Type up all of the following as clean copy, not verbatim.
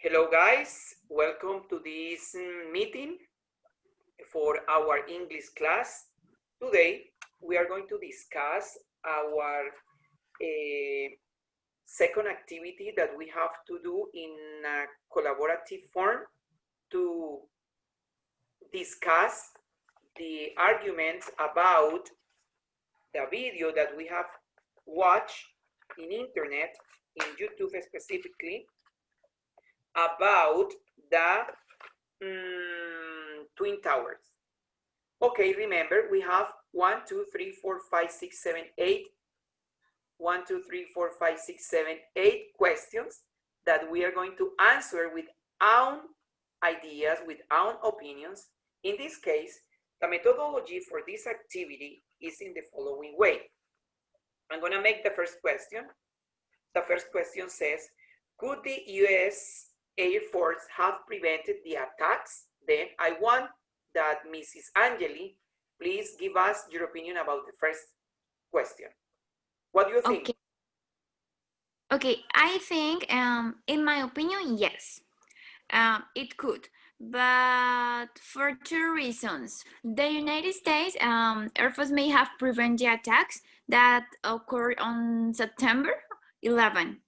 Hello guys, welcome to this meeting for our English class. Today we are going to discuss our second activity that we have to do in a collaborative form to discuss the arguments about the video that we have watched in internet, in YouTube specifically, about the Twin Towers. Okay, remember we have 1, 2, 3, 4, 5, 6, 7, 8. 1, 2, 3, 4, 5, 6, 7, 8 questions that we are going to answer with our ideas, with our opinions. In this case, the methodology for this activity is in the following way. I'm going to make the first question. The first question says, could the US Air Force have prevented the attacks? Then I want that Mrs. Angeli, please give us your opinion about the first question. What do you think? Okay, I think, in my opinion, yes, it could, but for two reasons. The United States Air Force may have prevented the attacks that occurred on September 11.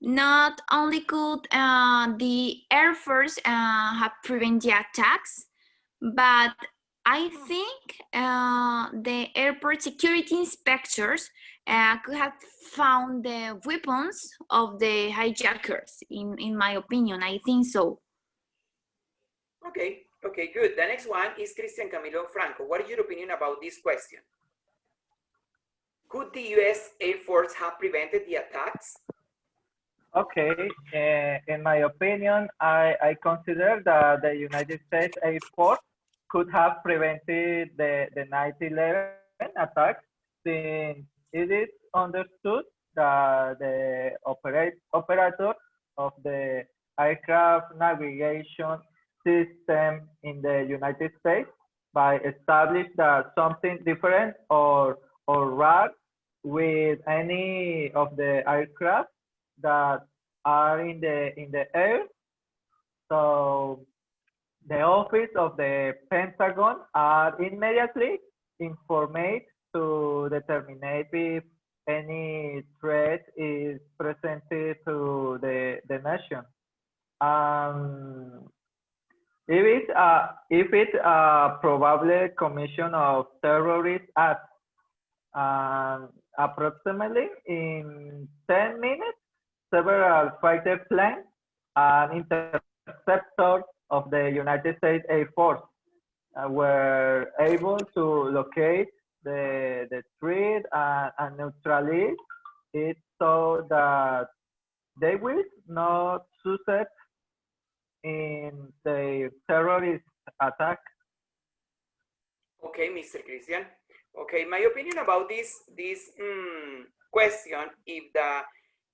Not only could the Air Force have prevented the attacks, but I think the airport security inspectors could have found the weapons of the hijackers, in my opinion. I think so. Okay, good. The next one is Christian, Camilo, Franco. What is your opinion about this question? Could the US Air Force have prevented the attacks? Okay, in my opinion, I consider that the United States Air Force could have prevented the 9/11 attacks, since it is understood that the operator of the aircraft navigation system in the United States by establish that something different or wrong with any of the aircraft that are in the air. So the office of the Pentagon are immediately informed to determine if any threat is presented to the nation. If it's a probable commission of terrorist acts, approximately in 10 minutes, several fighter planes and interceptors of the United States Air Force were able to locate the threat and neutralize it so that they will not succeed in the terrorist attack. Okay, Mr. Christian. Okay, my opinion about this question, if the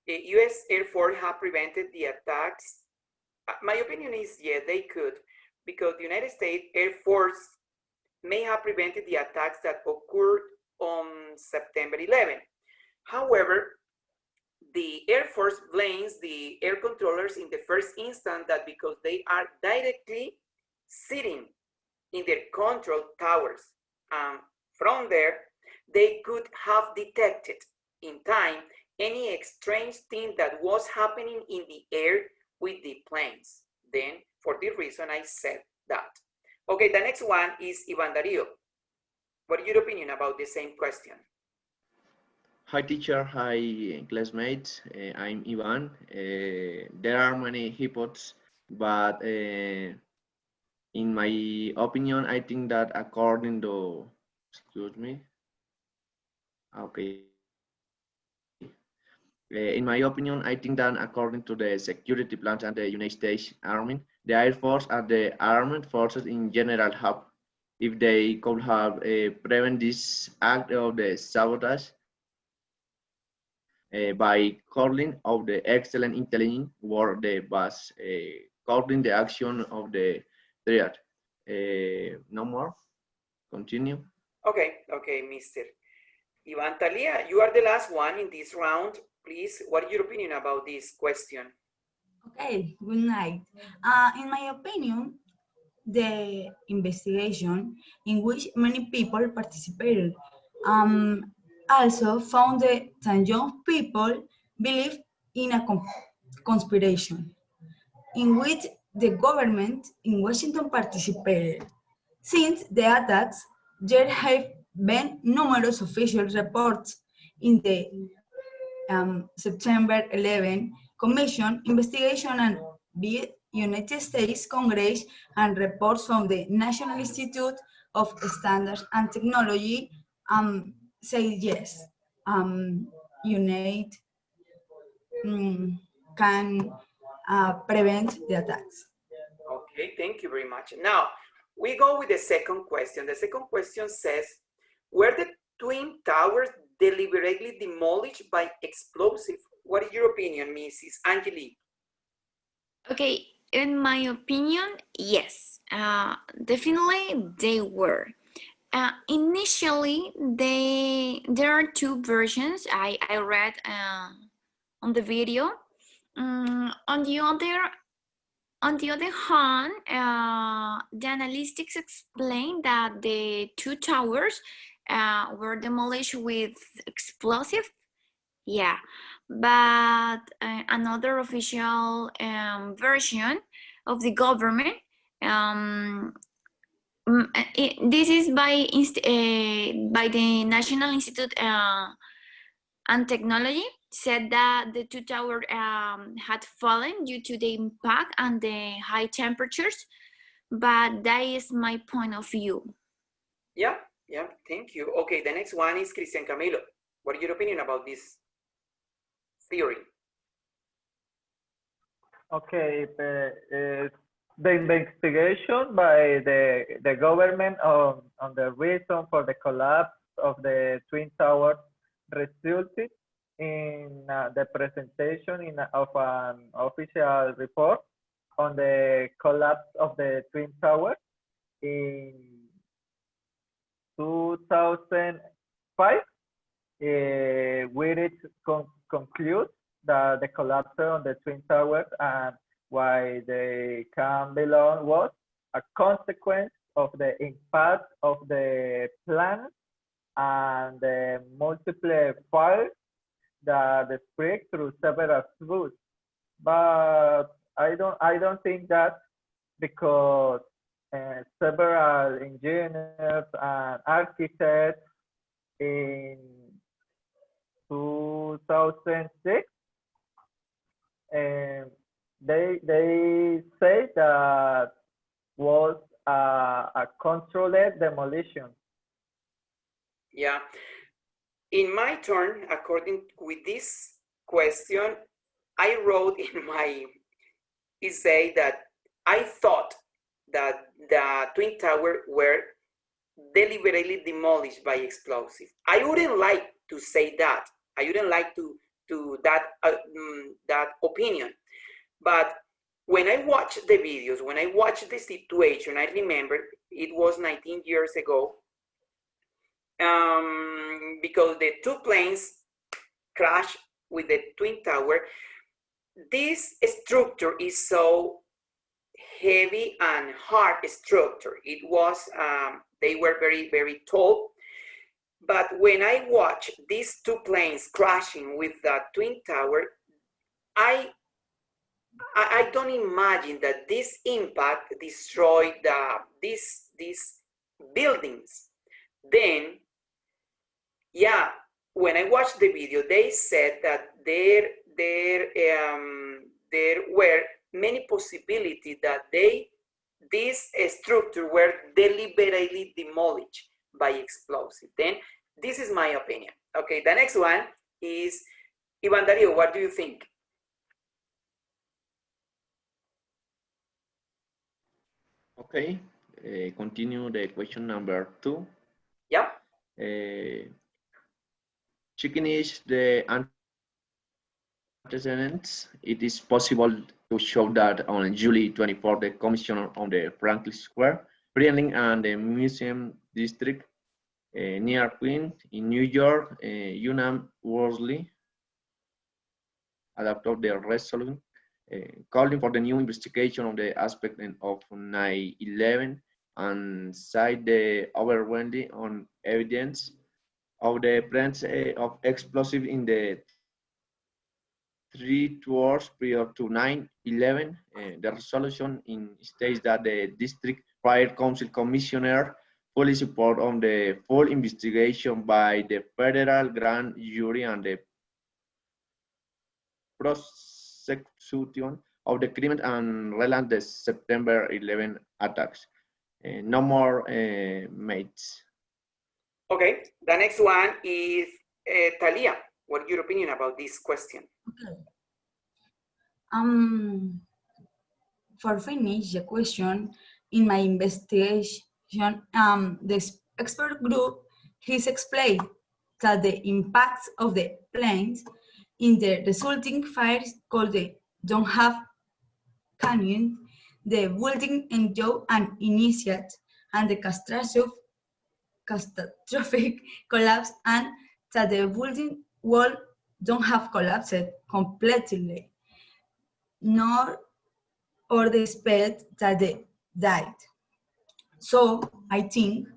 US Air Force have prevented the attacks, my opinion is yes, they could, because the United States Air Force may have prevented the attacks that occurred on September 11. However, the Air Force blames the air controllers in the first instance that because they are directly sitting in their control towers, and from there, they could have detected in time any strange thing that was happening in the air with the planes. Then, for this reason, I said that. Okay, the next one is Ivan Dario. What is your opinion about the same question? Hi, teacher. Hi, classmates. I'm Ivan. There are many hypotheses, but in my opinion, I think that according to, excuse me. Okay. In my opinion, I think that according to the security plans and the United States Army, the Air Force and the armed forces in general have, if they could have prevent this act of the sabotage by calling of the excellent intelligence work that was calling the action of the threat. No more. Continue. Okay, Mr. Ivan. THALIA, you are the last one in this round. Please, what is your opinion about this question? Okay, good night. In my opinion, the investigation in which many people participated also found that some young people believe in a conspiration in which the government in Washington participated. Since the attacks, there have been numerous official reports in the September 11 Commission investigation and the United States Congress and reports from the National Institute of Standards and Technology say yes, UNAID can prevent the attacks. Okay, thank you very much. Now, we go with the second question. The second question says, were the Twin Towers deliberately demolished by explosive? What is your opinion, Mrs. Angelique? Okay, in my opinion, yes, definitely they were. Initially, there are two versions I read on the video. On the other hand, the analytics explain that the two towers were demolished with explosive. Yeah, but another official version of the government, this is by the National Institute and Technology, said that the two towers had fallen due to the impact and the high temperatures, but that is my point of view. Yeah, thank you. Okay, the next one is Cristian Camilo. What is your opinion about this theory? Okay, the investigation by the government on the reason for the collapse of the Twin Towers resulted in the presentation of an official report on the collapse of the Twin Towers in 2005, where it concludes that the collapse on the Twin Towers and why they CAMILO was a consequence of the impact of the planet and the multiple fires that spread through several routes. But I don't think that, because several engineers and architects in 2006 they say that was a controlled demolition. Yeah. In my turn, according with this question, I wrote in my essay that I thought that the Twin Towers were deliberately demolished by explosive. I wouldn't like to say that. I wouldn't like to that opinion. But when I watched the videos, when I watched the situation, I remember it was 19 years ago, because the two planes crashed with the Twin Tower. This structure is so heavy and hard structure. It was, they were very, very tall. But when I watch these two planes crashing with the Twin Tower, I don't imagine that this impact destroyed these buildings. Then, yeah, when I watched the video, they said that there were many possibilities that this structure were deliberately demolished by explosive. Then this is my opinion. Okay, the next one is Ivan Dario. What do you think? Okay, continue the question number 2. Yeah. Checking is the antecedents. It is possible to show that on July 24, the commissioner on the Franklin Square, Brooklyn and the Museum District near Queens in New York, unanimously adopted the resolution calling for the new investigation of the aspect of 9/11 and cite the overwhelming on evidence of the presence of explosive in the 3 tours prior to 9/11. The resolution states that the district fire council commissioner fully support on the full investigation by the federal grand jury and the prosecution of the crime and relate the September 11 attacks. No more mates. Okay, the next one is Thalia. What's your opinion about this question? Okay. For finish the question, in my investigation, the expert group has explained that the impacts of the planes in the resulting fires called the don't have canyon, the building enjoyed an initiate and the catastrophic collapse, and that the building wall don't have collapsed completely, nor or the spread that they died. So I think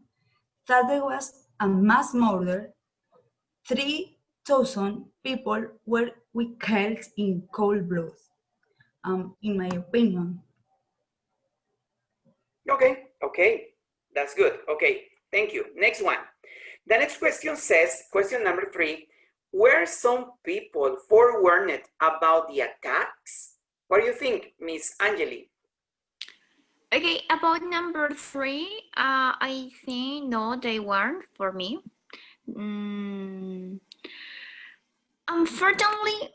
that there was a mass murder. 3,000 people were killed in cold blood, in my opinion. Okay, that's good. Okay, thank you. Next one. The next question says, question number 3, were some people forewarned about the attacks? What do you think, Miss Angeli? Okay, about number 3, I think no, they weren't for me. Unfortunately,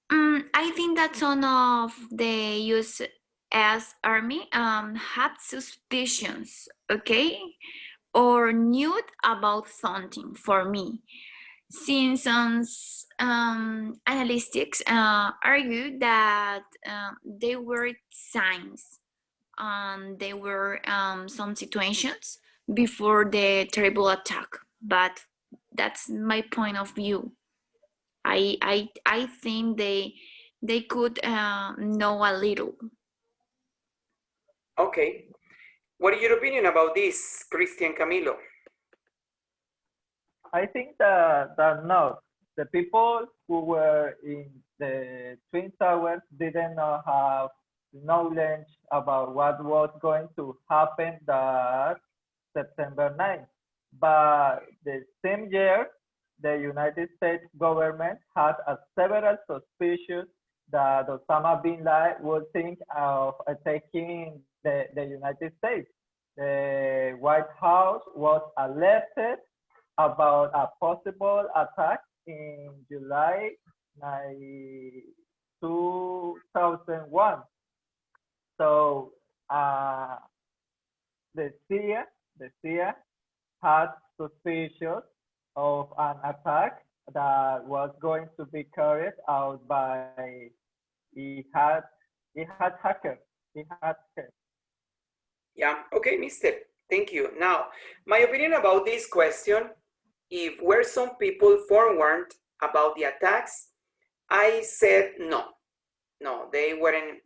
I think that some of the U.S. Army had suspicions, okay, or knew about something for me, since some analysts argue that there were signs and there were some situations before the terrible attack, but that's my point of view. I think they could know a little. Okay. What is your opinion about this, Christian Camilo? I think that no, the people who were in the Twin Towers didn't have knowledge about what was going to happen that September 9th. But the same year, the United States government had several suspicions that Osama bin Laden would think of attacking the United States. The White House was alerted about a possible attack in July 2001. So the CIA had suspicions of an attack that was going to be carried out by hackers. Yeah, okay, mister. Thank you. Now, my opinion about this question, if were some people forewarned about the attacks, I said no. No, they weren't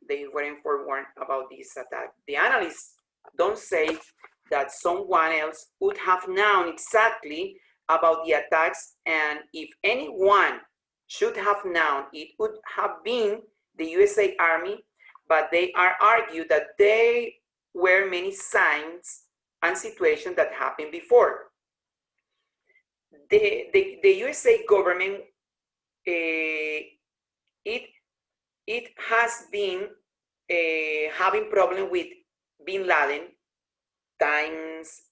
forewarned about this attack. The analysts don't say that someone else would have known exactly about the attacks, and if anyone should have known, it would have been the USA Army, but they are argued that there were many signs and situations that happened before. The USA government, it has been having problem with bin Laden times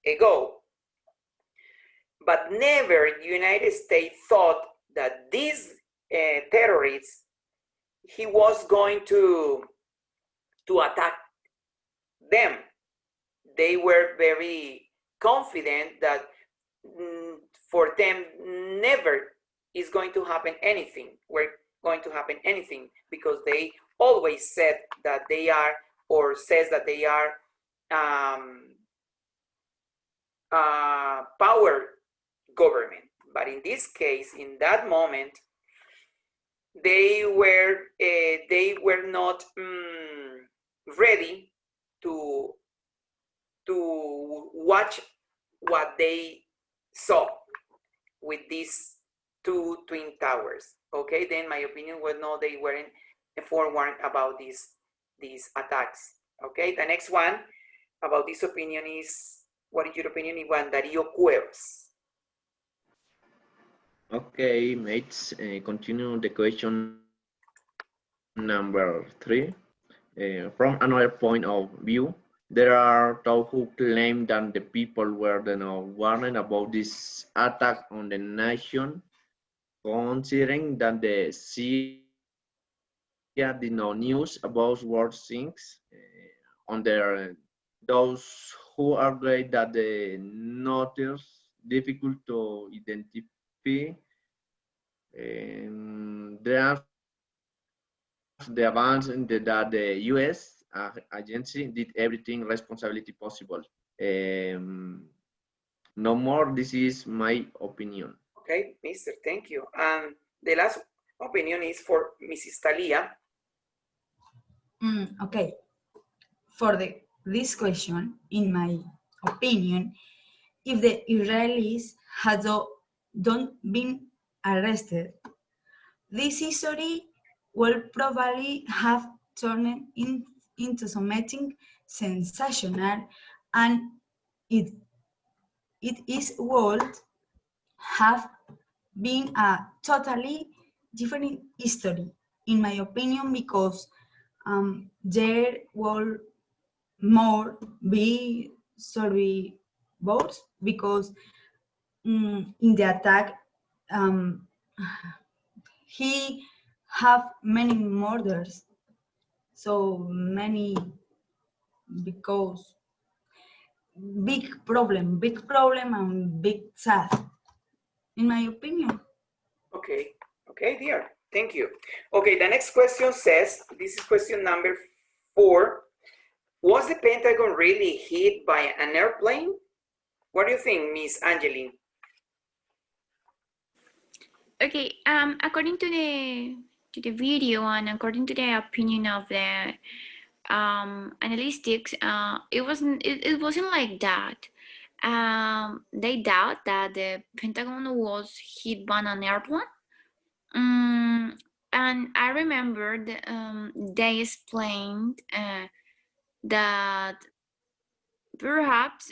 ago, but never the United States thought that this terrorist, he was going to attack them. They were very confident that for them never is going to happen anything. We're going to happen anything because they always said that they are, or says that they are power government. But in this case, in that moment, they were not ready to watch what they saw with these two twin towers. Okay, then my opinion was no, they weren't forewarned about these attacks. Okay, the next one about this opinion is, what is your opinion, Juan Darío Cuevas? Okay, mates, continue the question number 3. From another point of view, there are those who claim that the people were not warned about this attack on the nation, considering that the CIA did not news about worse things. On their those who argue that the notice difficult to identify. There the advance that the U.S. agency did everything responsibility possible. No more. This is my opinion. Okay, Mister, thank you. And the last opinion is for Mrs. Thalia. Okay. For this question, in my opinion, if the Israelis had not been arrested, this history will probably have turned into something sensational, and it would have been a totally different history, in my opinion, because there will more be survivors, because in the attack he have many murders, so many, because big problem and big sad, in my opinion. Okay, okay, dear, thank you. Okay, the next question says, this is question number 4. Was the Pentagon really hit by an airplane? What do you think, Miss Angeline? Okay, according to the video and according to the opinion of the analytics, it wasn't like that. They doubt that the Pentagon was hit by an airplane. And I remember they explained that perhaps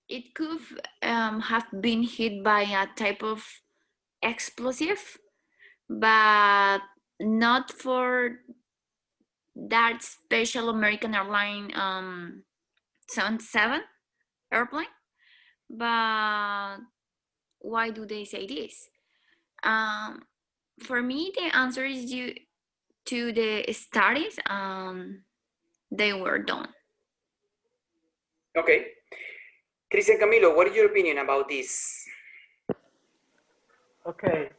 it could have been hit by a type of explosive, but not for that special American airline 77 airplane. But why do they say this? For me, the answer is due to the studies they were done. Okay. Cristian Camilo, what is your opinion about this? Okay,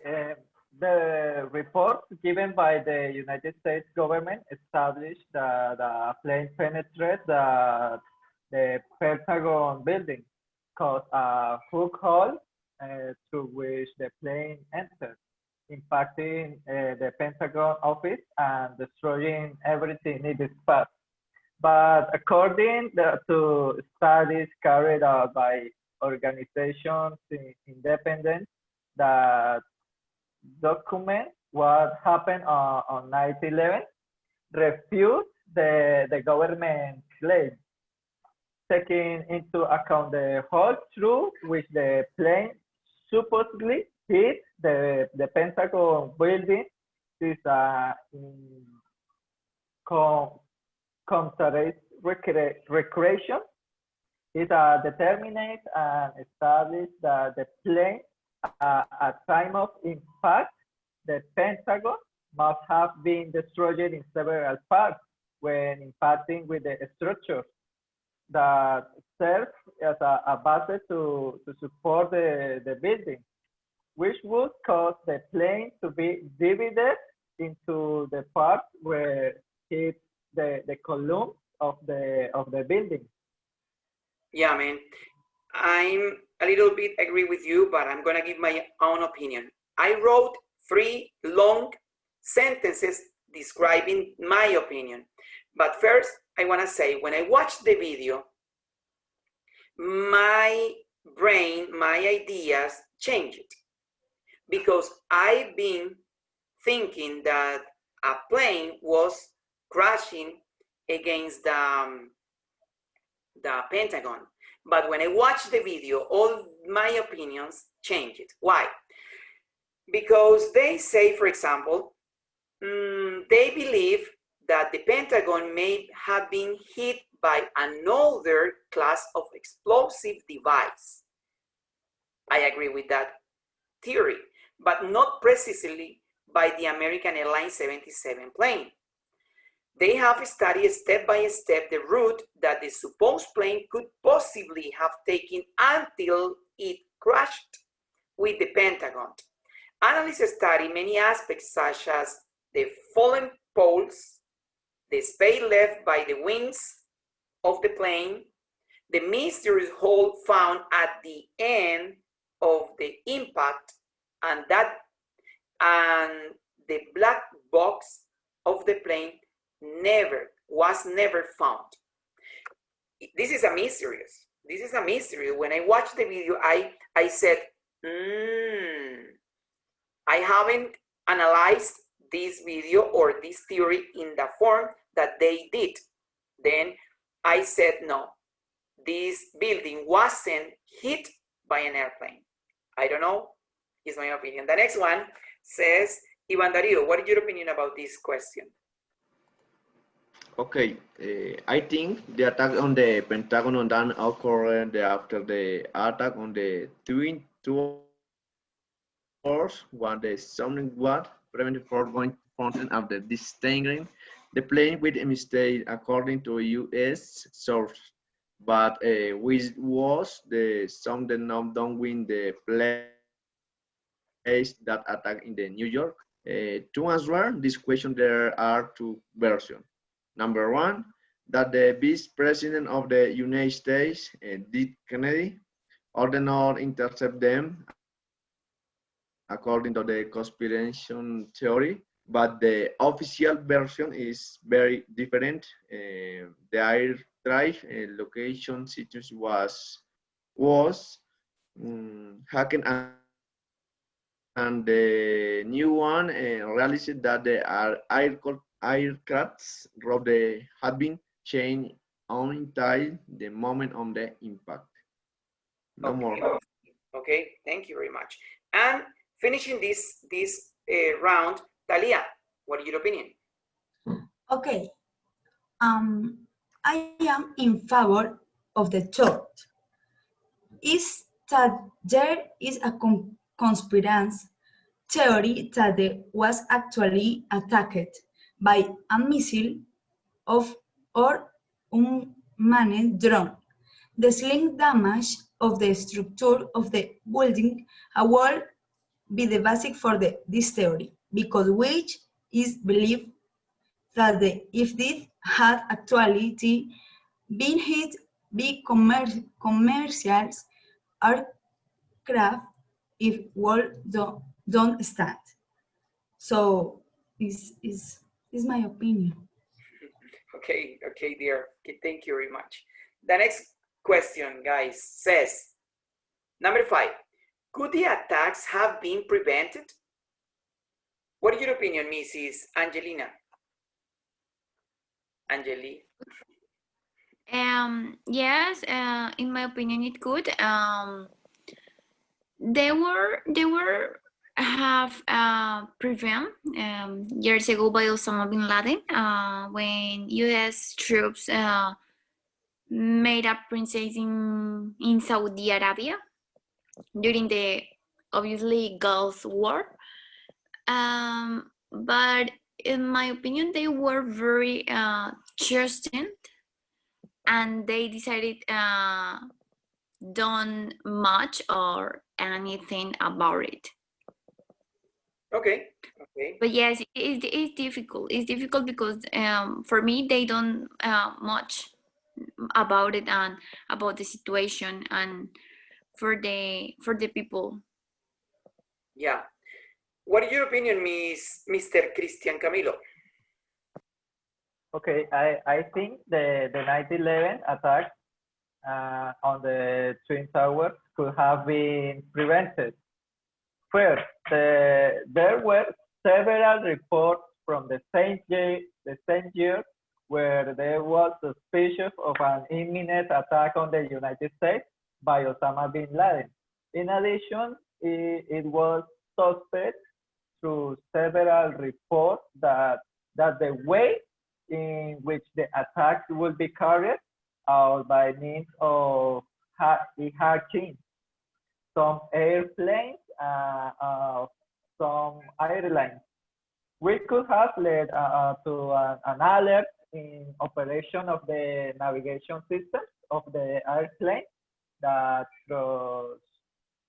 the report given by the United States government established that the plane penetrated the Pentagon building, caused a hook hole through which the plane entered, impacting the Pentagon office and destroying everything in its path. But according to studies carried out by organizations independent that document what happened on 9/11, refute the government claim, taking into account the hole through which the plane supposedly hit the Pentagon building. This commensurate recreation is determined and established that the plane at time of impact, the Pentagon must have been destroyed in several parts when impacting with the structures that serve as a base to support the building, which would cause the plane to be divided into the parts where hit the column of the building. Yeah, man. I'm a little bit agree with you, but I'm gonna give my own opinion. I wrote 3 long sentences describing my opinion. But first, I want to say, when I watched the video, my brain, my ideas changed, because I've been thinking that a plane was crashing against the Pentagon. But when I watched the video, all my opinions changed. Why? Because they say, for example, they believe that the Pentagon may have been hit by another class of explosive device. I agree with that theory, but not precisely by the American Airlines 77 plane. They have studied step by step the route that the supposed plane could possibly have taken until it crashed with the Pentagon. Analysts study many aspects such as the fallen poles, the space left by the wings of the plane, the mysterious hole found at the end of the impact, and the black box of the plane was never found. This is a mystery. This is a mystery. When I watched the video, I said, I haven't analyzed this video or this theory in the form that they did. Then I said, no, this building wasn't hit by an airplane. I don't know, is my opinion. The next one says, Ivan Dario, what is your opinion about this question? Okay, I think the attack on the Pentagon then occurred after the attack on the Twin Towers, when the sounding was prevented from going to fountain after disentangling the plane with a mistake, according to U.S. source. But which was the something not done with the place that attack in the New York? To answer this question, there are two versions. Number one, that the Vice President of the United States, Dick Kennedy, ordered not intercept them, according to the conspiracy theory. But the official version is very different. The air traffic location situation was hacked, and the new one realized that the aircrafts route had been changed until the moment of the impact. No more. Okay, thank you very much. And finishing this round, Thalia, what is your opinion? Okay. I am in favor of the thought. Is that there is a conspiracy theory that was actually attacked by a missile or unmanned drone. The slight damage of the structure of the building will be the basic for this theory, because which is believed that if this had actually been hit by commercial aircraft, it would don't stand. So is my opinion. Okay, dear. Okay, thank you very much. The next question, guys, says, number 5, could the attacks have been prevented? What is your opinion, Mrs. Angelina? Angeli? Yes, in my opinion, it could. They were have prevent years ago by Osama bin Laden when U.S. troops made a princess in Saudi Arabia during the obviously Gulf War. But in my opinion, they were very trusting, and they decided done much or anything about it. Okay. But yes, it's difficult. It's difficult because for me, they don't much about it and about the situation and for the people. Yeah. What is your opinion, Mr. Cristian Camilo? Okay, I think the 9/11 attack on the Twin Towers could have been prevented. First, there were several reports from the same year where there was suspicion of an imminent attack on the United States by Osama bin Laden. In addition, it was suspect through several reports that the way in which the attacks will be carried out by means of hacking some airplanes, some airlines. We could have led to an alert in operation of the navigation systems of the airplane that goes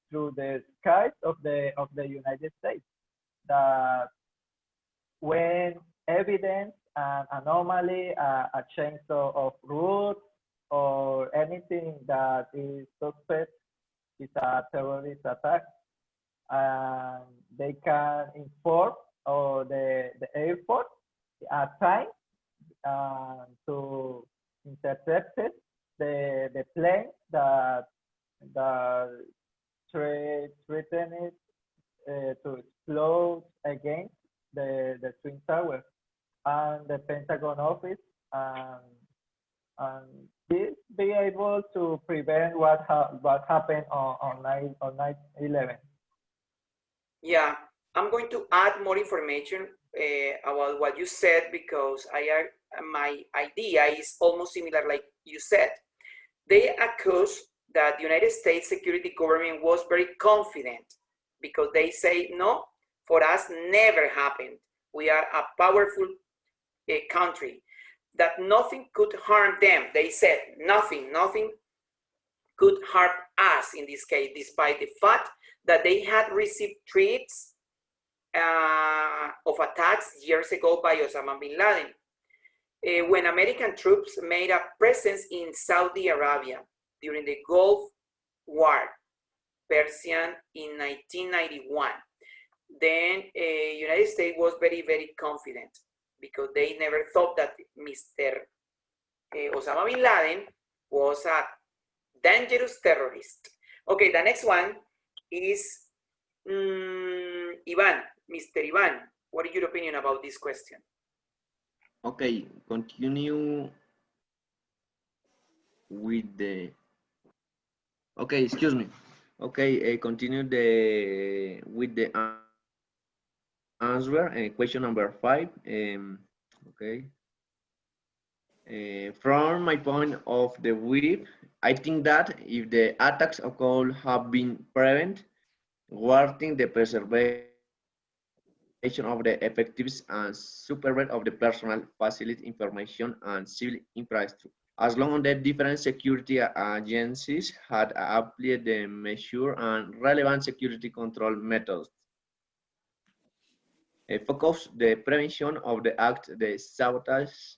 through the skies of the United States. That when evidence an anomaly, a change of route, or anything that is suspect is a terrorist attack, and they can inform or the airport at time to intercept the plane that threaten it to explode against the Twin Towers and the Pentagon office, and this be able to prevent what happened on 9/11. Yeah, I'm going to add more information about what you said, because my idea is almost similar like you said. They accuse that the United States security government was very confident, because they say, no, for us never happened. We are a powerful country, that nothing could harm them. They said nothing could harm us in this case, despite the fact that they had received threats of attacks years ago by Osama bin Laden. When American troops made a presence in Saudi Arabia during the Gulf War, Persian in 1991, then United States was very, very confident, because they never thought that Mr. Osama bin Laden was a dangerous terrorist. Okay, the next one is Ivan, Mr. Ivan. What is your opinion about this question? Okay, continue with the. Okay, excuse me. Okay, continue with the answer. Question number 5. Okay. From my point of the view, I think that if the attacks could have been prevented, guarding the preservation of the effectiveness and supervision of the personal facility information and civil infrastructure, as long as the different security agencies had applied the measure and relevant security control methods. Focus the prevention of the act, the sabotage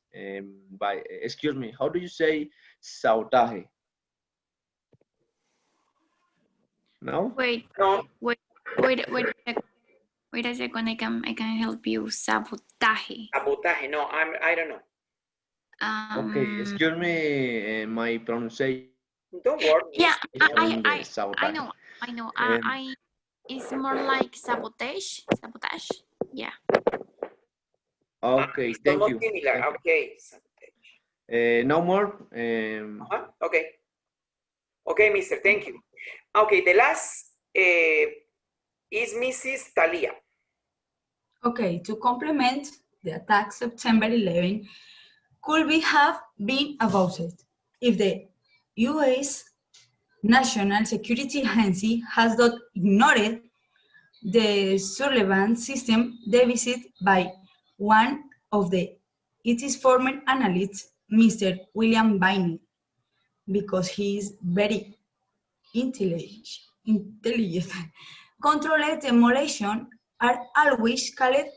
by, excuse me, how do you say sabotage? No? Wait, No. wait a second. I can help you. Sabotage. Sabotage. No, I don't know. Okay, excuse me, my pronunciation. Don't worry. Yeah, I know. Um, It's more like sabotage. Sabotage. Yeah. Okay, It's thank almost you. similar. Thank Okay. you. No more. Okay. Okay, mister, thank you. Okay, the last is Mrs. Thalia. Okay, to complement the attack September 11 could be have been avoided if the U.S. National Security Agency has not ignored the surveillance system devised by one of its former analysts, Mr. William Bainey, because he is very intelligent. Controlled demolition are always called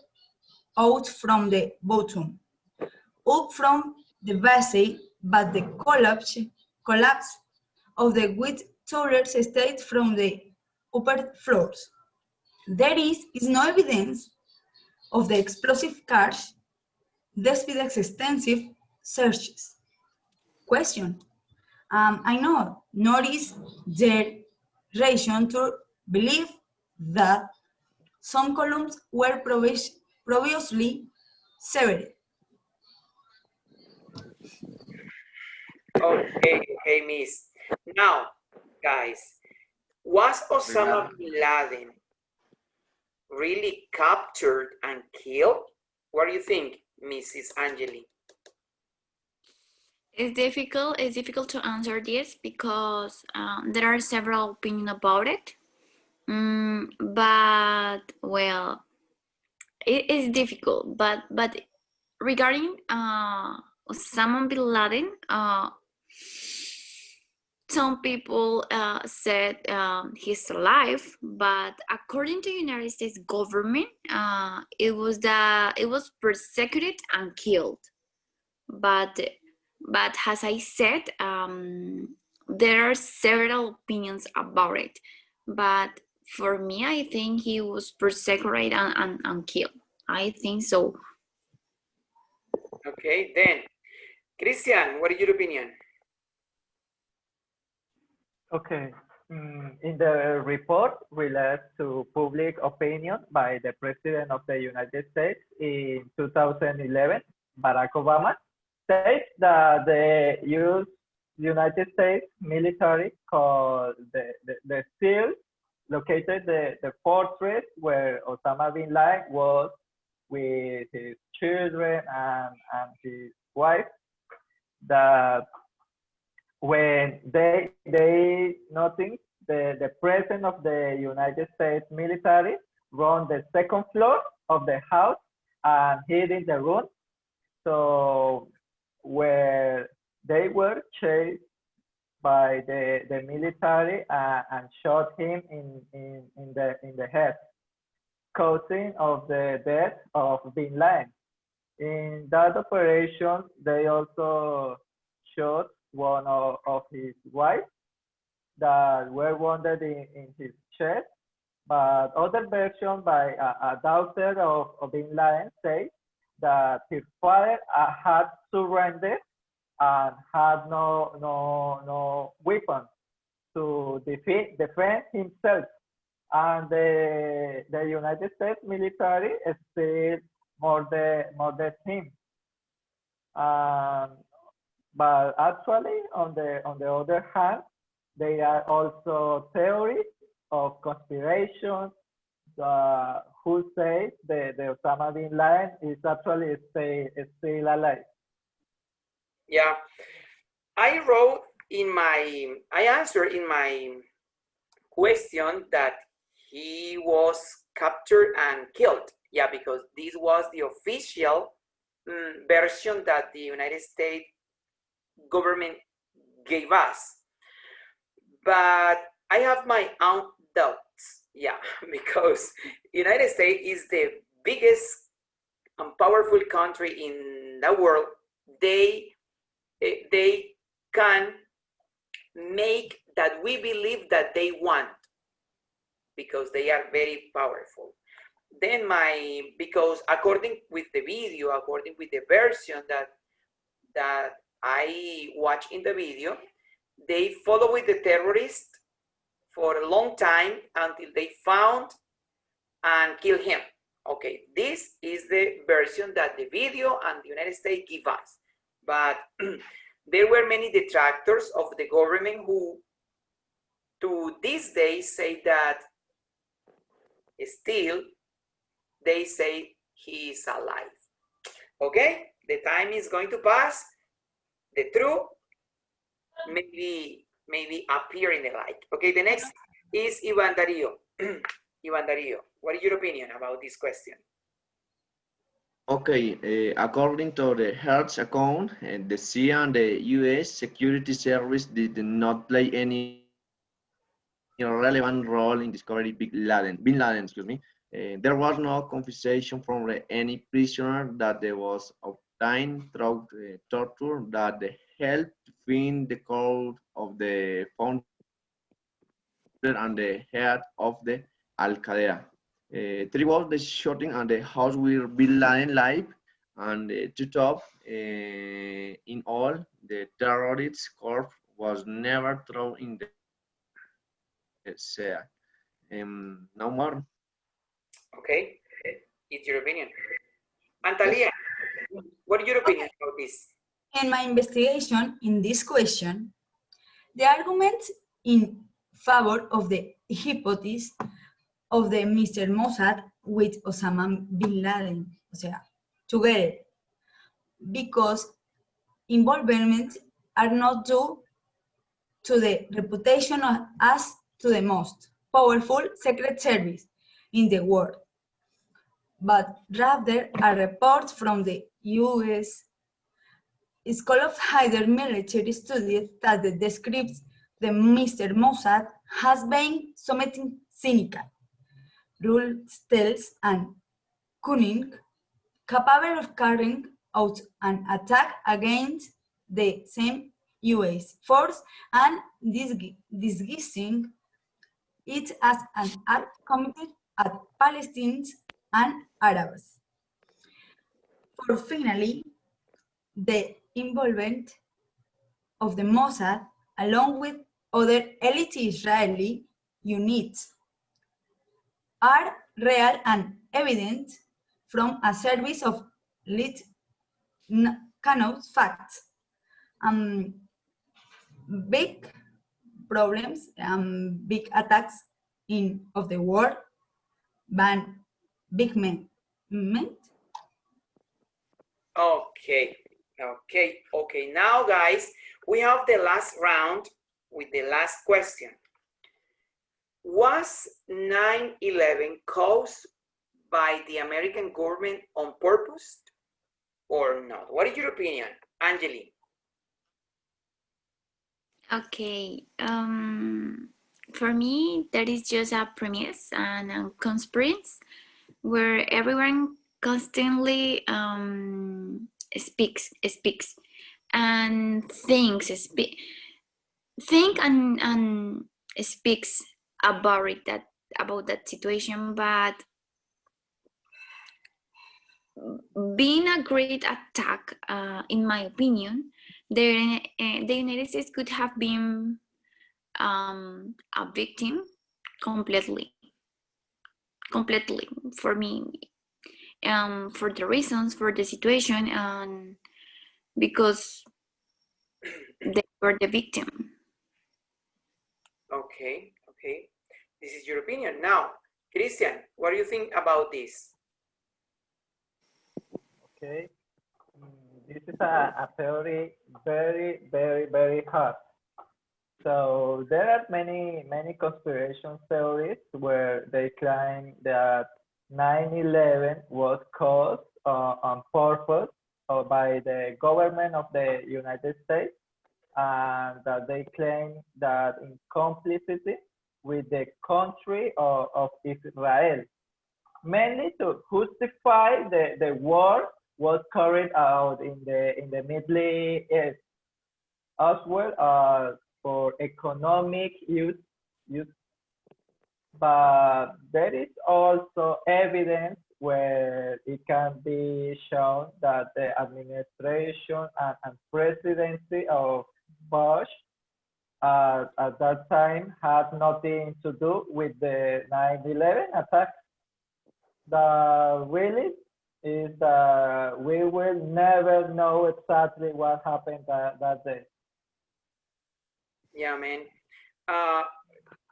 out from the bottom, up from the base, but the collapse of the wet towers state from the upper floors. There is no evidence of the explosive charge despite extensive searches. Question. I know, nor is there reason to believe that some columns were previously severed. Okay, miss. Now, guys, was Osama bin Laden really captured and killed? What do you think, Mrs. Angeli? It's difficult to answer this because there are several opinions about it. But well, it is difficult. But regarding Osama bin Laden, some people said he's alive, but according to United States government, it was persecuted and killed. But as I said, there are several opinions about it. But for me, I think he was persecuted and killed. I think so. Okay, then, Christian, what is your opinion? Okay. In the report related to public opinion by the President of the United States in 2011, Barack Obama, states that the United States military called the SEAL located the fortress where Osama bin Laden was with his children and his wife, that when they noticed the presence of the United States military on the second floor of the house and hid in the room. So where they were chased by the military and shot him in the head, causing of the death of bin Laden. In that operation, they also shot one of his wives that were wounded in his chest. But other version by a daughter of bin Laden says that his father had surrendered and had no weapon to defend himself. And the United States military still murdered him. But actually, on the other hand, there are also theories of conspiration who say the Osama bin Laden is actually still alive. Yeah, I answered in my question that he was captured and killed. Yeah, because this was the official version that the United States government gave us. But I have my own doubts. Yeah, because United States is the biggest and powerful country in the world. They can make that we believe that they want, because they are very powerful. Then because according with the video, according with the version that I watched in the video, they follow with the terrorist for a long time until they found and kill him. Okay, this is the version that the video and the United States give us. But there were many detractors of the government who to this day say that still they say he is alive. Okay, the time is going to pass. The truth maybe appear in the light. Okay, the next is Ivan Dario. Ivan Dario, what is your opinion about this question? Okay, according to the Hertz account, the CIA and the U.S. Security Service did not play any relevant role in discovering bin Laden, excuse me. There was no confiscation from any prisoner that there was obtained through torture that helped find the code of the founder and the head of the Al-Qaeda. Throughout the shooting and the house will be lying live, and to top, in all, the terrorist's corpse was never thrown in the sea. No more. Okay, it's your opinion. And THALIA, what is your opinion about this? In my investigation in this question, the arguments in favor of the hypothesis of the Mr. Mossad with Osama bin Laden, o sea, together, because involvement are not due to the reputation of as to the most powerful secret service in the world, but rather are reports from the U.S. School of Higher Military Studies that describes the Mr. Mossad has been something cynical, ruthless, and cunning, capable of carrying out an attack against the same U.S. force and disguising it as an act committed at Palestinians and Arabs. For finally, the involvement of the Mossad, along with other elite Israeli units, are real and evident from a series of lit cannot facts. Big problems, big attacks of the world, ban big men. Okay. Now, guys, we have the last round with the last question. Was 9/11 caused by the American government on purpose or not? What is your opinion, Angeli? Okay, for me, that is just a premise and a conspiracy where everyone constantly speaks and thinks, think and speaks about it, about that situation, but being a great attack, in my opinion, the United States could have been a victim completely for me, for the reasons, for the situation, and because they were the victim. Okay. This is your opinion. Now, Christian, what do you think about this? Okay, this is a theory very hard. So there are many conspiracy theories where they claim that 9/11 was caused on purpose or by the government of the United States, and that they claim that in complicity with the country of Israel, mainly to justify the war was carried out in the Middle East, as well as for economic use. But there is also evidence where it can be shown that the administration and presidency of Bush at that time had nothing to do with the 9/11 attack. The really is that we will never know exactly what happened that day. Yeah, man.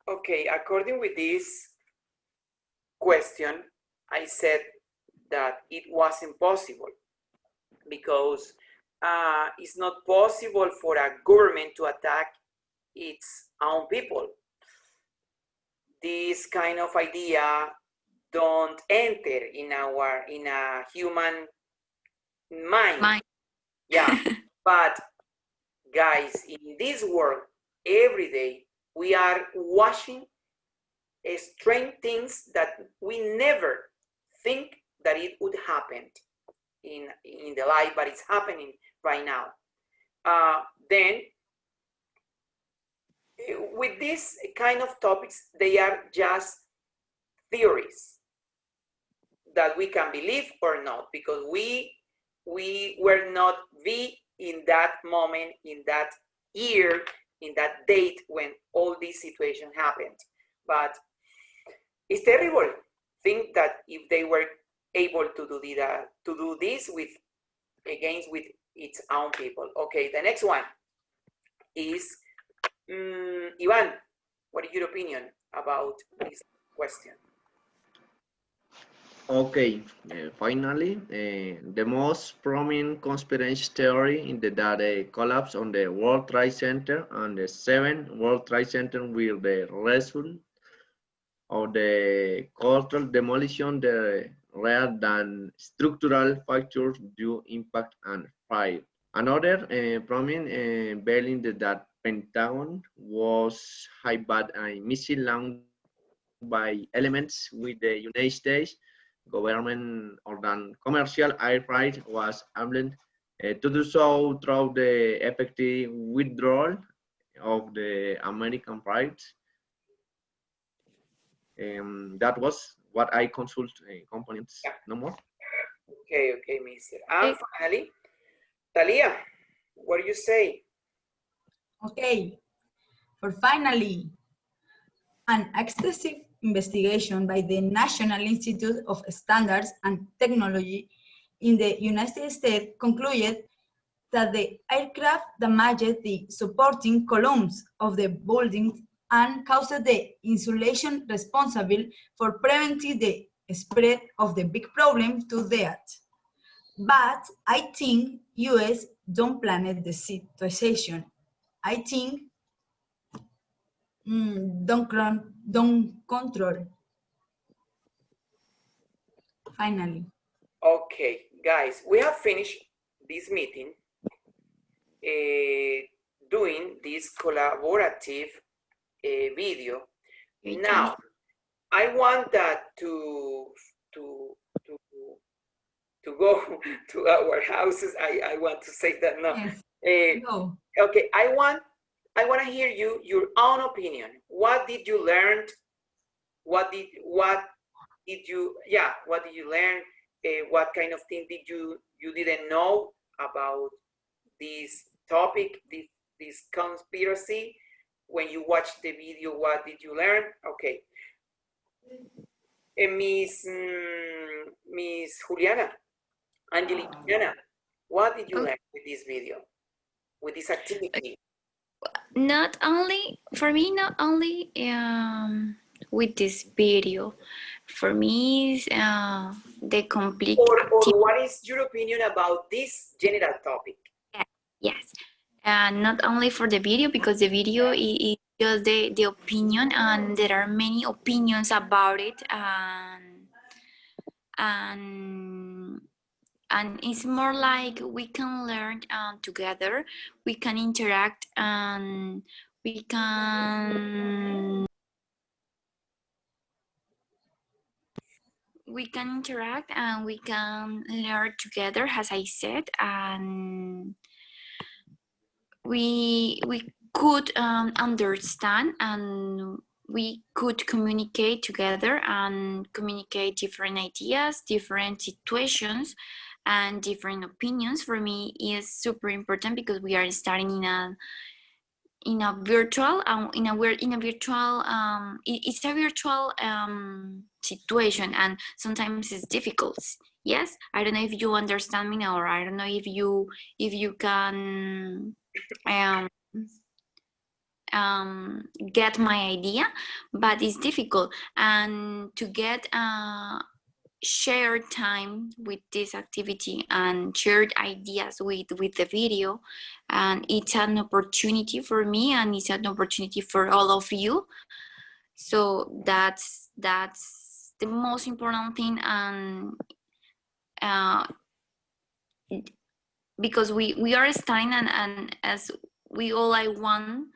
Okay, according with this question, I said that it was impossible because it's not possible for a government to attack its own people. This kind of idea don't enter in a human mind. Yeah, but guys, in this world, every day we are watching strange things that we never think that it would happen in the life, but it's happening right now. Then with this kind of topics, they are just theories. that we can believe or not, because we were not in that moment, in that year, in that date when all this situation happened. But it's terrible. Think that if they were able to do this with its own people. Okay, the next one is Ivan. What is your opinion about this question? Okay, finally, the most prominent conspiracy theory in the collapse on the World Trade Center and the 7 World Trade Center were the result of the cultural demolition rather than structural factors due impact and fire. Another prominent building that Pentagon was hijacked and missile launched by elements with the United States government or than commercial air freight was able to do so through the effective withdrawal of the American freights. That was what I consult components. Yeah. No more. Okay, Mister. And finally, Thalia, what do you say? Okay, for finally, an extensive investigation by the National Institute of Standards and Technology in the United States concluded that the aircraft damaged the supporting columns of the building and caused the insulation responsible for preventing the spread of the big problem to the earth. But I think US don't plan the situation. I think don't control. Finally. Okay, guys, we have finished this meeting doing this collaborative video. Now, I want that to go to our houses. I want to say that now. Yes. No. Okay, I want to hear your own opinion. What did you learn? What did you learn? What kind of thing did you didn't know about this topic, this conspiracy? When you watched the video, what did you learn? Okay. Miss Juliana, Juliana, what did you learn with this video, with this activity? Not only with this video, for me is the complete. Or what is your opinion about this general topic? Yes, not only for the video, because the video is just the opinion, and there are many opinions about it, and it's more like we can learn together, we can interact, and we can interact and we can learn together, as I said, and we could understand, and we could communicate together and communicate different ideas, different situations, and different opinions. For me, is super important because we are starting in a virtual it's a virtual situation, and sometimes it's difficult. Yes, I don't know if you understand me now, or I don't know if you can get my idea, but it's difficult, and to get shared time with this activity and shared ideas with the video, and it's an opportunity for me, and it's an opportunity for all of you. So that's the most important thing, and because we are studying, and as we all I want,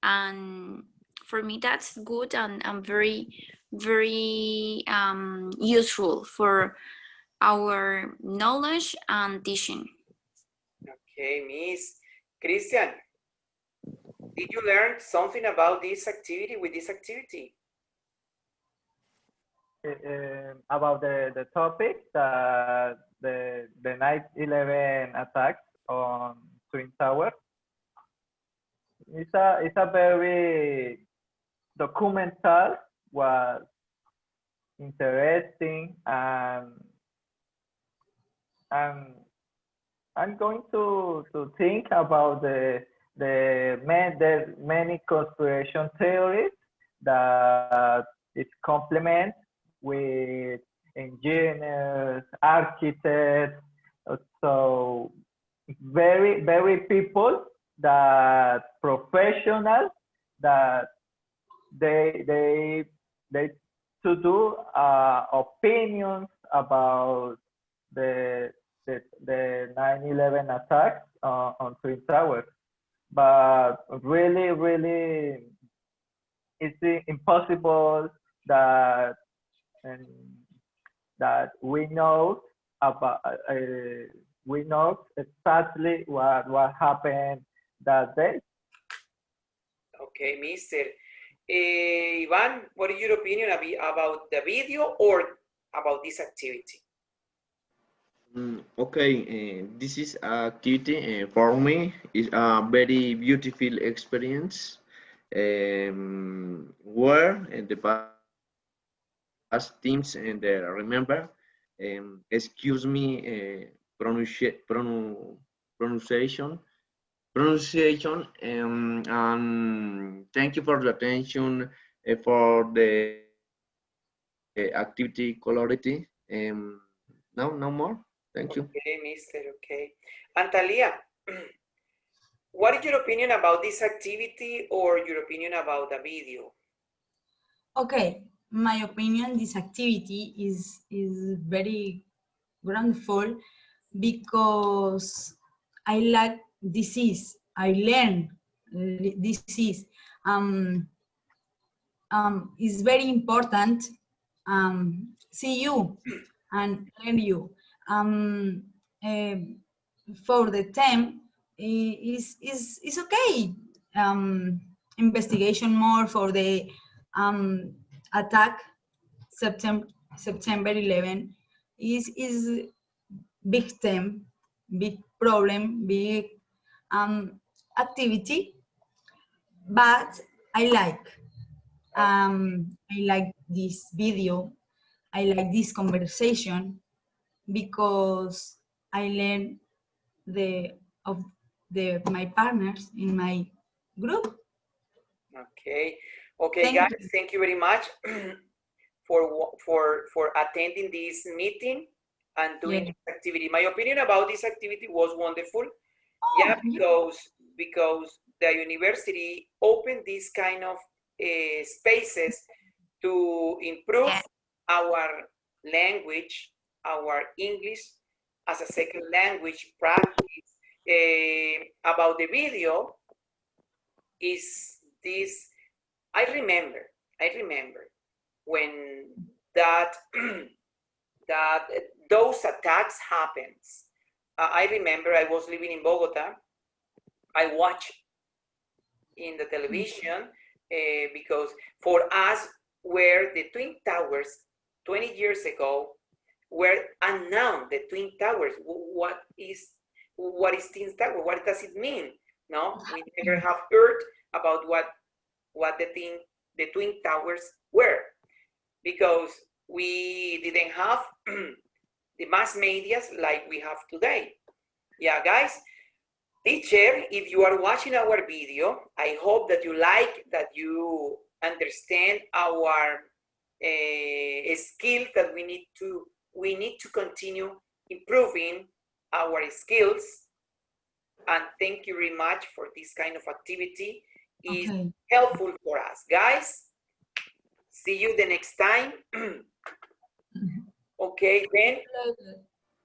and for me that's good, and very useful for our knowledge and teaching. Okay, Miss Christian, did you learn something about this activity, with this activity? about the topic that the 9/11 attacks on Twin Towers. It's a very documental, was interesting, and I'm going to think about the many conspiracy theories that it complements with engineers, architects, so very people that professionals that they to do opinions about the 9/11 attacks on Twin Towers, but really it's impossible that that we know about we know exactly what happened that day. Okay, Mr. Ivan, what is your opinion about the video or about this activity? Okay, this is activity for me is a very beautiful experience where in the past teams and remember excuse me pronunciation and thank you for the attention for the activity quality no more. Thank you. Okay, Mr. Okay. And THALIA, what is your opinion about this activity or your opinion about the video? Okay, my opinion, this activity is very wonderful because I like disease. I learn disease. It's very important. See you and learn you. For the time is okay. Investigation more for the attack September 11 is big theme, big problem, big activity, but I like this video, I like this conversation because I learned my partners in my group. Okay, Thank guys, thank you very much for attending this meeting and doing this activity. My opinion about this activity was wonderful. Yeah, because the university opened this kind of spaces to improve our language, our English as a second language practice. About the video is this, I remember when that those attacks happens. I remember I was living in Bogota. I watched in the television because for us were the Twin Towers 20 years ago were unknown. The Twin Towers, what is Twin Tower? What does it mean? No, we never have heard about what the Twin Towers were, because we didn't have the mass medias like we have today. Yeah, guys, teacher, if you are watching our video, I hope that you like, that you understand our skills, that we need to continue improving our skills. And thank you very much for this kind of activity. It's helpful for us. Guys, see you the next time. Okay, then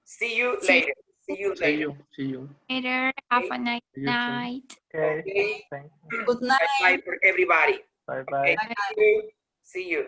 see you later. See you later. See you. Later. Have a nice night. Okay. Okay. Thank you. Good night. Bye for everybody. Bye bye. Okay. See you.